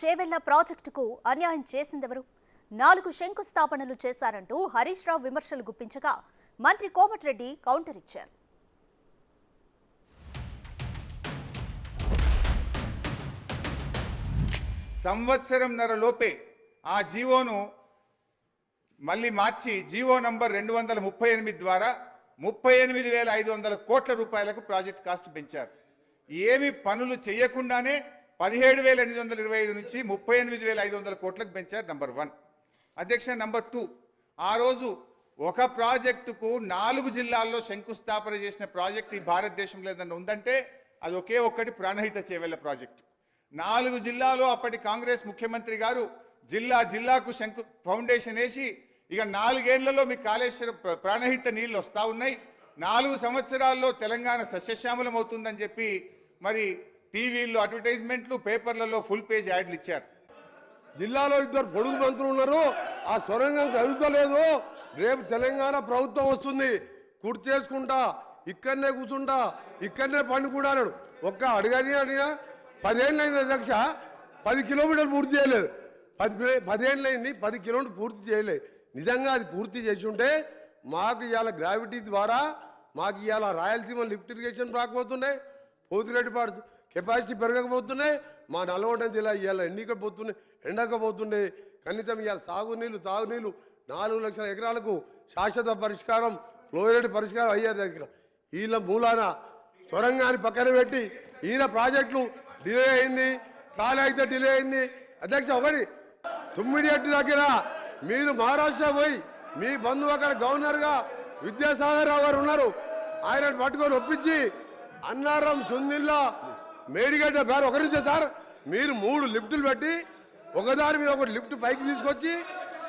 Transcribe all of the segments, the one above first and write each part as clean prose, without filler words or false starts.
చేవెళ్ల ప్రాజెక్టుకు అన్యాయం చేసిందెవరు? 4 శంకుస్థాపనలు చేశారంటూ హరీష్ రావు విమర్శలు గుప్పించగా మంత్రి కోమటిరెడ్డి కౌంటర్ ఇచ్చారు. సంవత్సరంన్నర లోపే ఆ జీవోను మళ్ళీ మార్చి జీవో నంబర్ 238 ద్వారా 38,500 కోట్ల రూపాయలకు ప్రాజెక్ట్ కాస్ట్ పెంచారు. ఏమి పనులు చేయకుండానే 17,825 నుంచి 38,500 కోట్లకు పెంచారు. నంబర్ 1 అధ్యక్ష. నంబర్ 2, ఆ రోజు ఒక ప్రాజెక్టుకు 4 జిల్లాల్లో శంకుస్థాపన చేసిన ప్రాజెక్ట్ ఈ భారతదేశంలో ఏదన్నా ఉందంటే అది ఒకే ఒక్కటి ప్రాణహిత చేవెళ్ల ప్రాజెక్టు. 4 జిల్లాలో అప్పటి కాంగ్రెస్ ముఖ్యమంత్రి గారు జిల్లాకు శంకు ఫౌండేషన్ వేసి ఇక 4 ఏళ్లలో మీ కాళేశ్వరం ప్రాణహిత నీళ్ళు వస్తూ ఉన్నాయి, 4 సంవత్సరాల్లో తెలంగాణ సస్యశ్యామలం అవుతుందని చెప్పి మరి టీవీల్లో అడ్వర్టైజ్మెంట్లు, పేపర్లలో ఫుల్ పేజ్ యాడ్లు ఇచ్చారు. జిల్లాలో 2 పొడుగు మంత్రులు ఉన్నారు, ఆ సొరంగం చదువుతలేదు. రేపు తెలంగాణ ప్రభుత్వం వస్తుంది, కుర్చీ చేసుకుంటా ఇక్కడనే కూర్చుంటా ఇక్కడనే పండుకుంటా అన్నాడు. ఒక్క అడిగినా 10 ఏళ్ళు అయింది అధ్యక్ష, 10 కిలోమీటర్లు పూర్తి చేయలేదు. 10 ఏళ్ళు అయింది, 10 కిలోమీటర్లు పూర్తి చేయలేదు. నిజంగా అది పూర్తి చేసి ఉంటే మాకు ఇవాళ గ్రావిటీ ద్వారా మాకు ఇవాళ రాయలసీమ లిఫ్ట్ ఇరిగేషన్ రాకపోతుండే, పోతిరెడ్డిపాడు కెపాసిటీ పెరగకపోతున్నాయి, మా నల్గొండ జిల్లా ఇవాళ ఎండకపోతుండే. కనీసం ఇవాళ తాగునీళ్ళు 4 లక్షల ఎకరాలకు శాశ్వత పరిష్కారం, ఫ్లోరైడ్ పరిష్కారం అయ్యేది. వీళ్ళ మూలాన సొరంగాన్ని పక్కన పెట్టి ఈయన ప్రాజెక్టులు డిలే అయింది, కాలే అయితే డిలే అయింది. అధ్యక్ష, ఒకటి తుమ్మిడిహట్టి దగ్గర మీరు మహారాష్ట్ర పోయి మీ బంధువు అక్కడ గవర్నర్గా విద్యాసాగర్ రావు గారు ఉన్నారు, ఆయన పట్టుకొని ఒప్పించి అన్నారం, సుందిల్లా, మేడిగడ్డ పేరు ఒకరించే సార్ మీరు 3 లిఫ్టులు పెట్టి ఒకదాని మీద ఒకటి లిఫ్ట్ పైకి తీసుకొచ్చి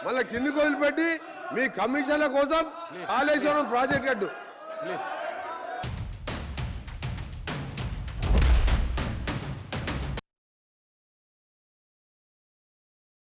మళ్ళీ కిందికి వదిలిపెట్టి మీ కమిషన్ల కోసం కాళేశ్వరం ప్రాజెక్ట్ కట్టు.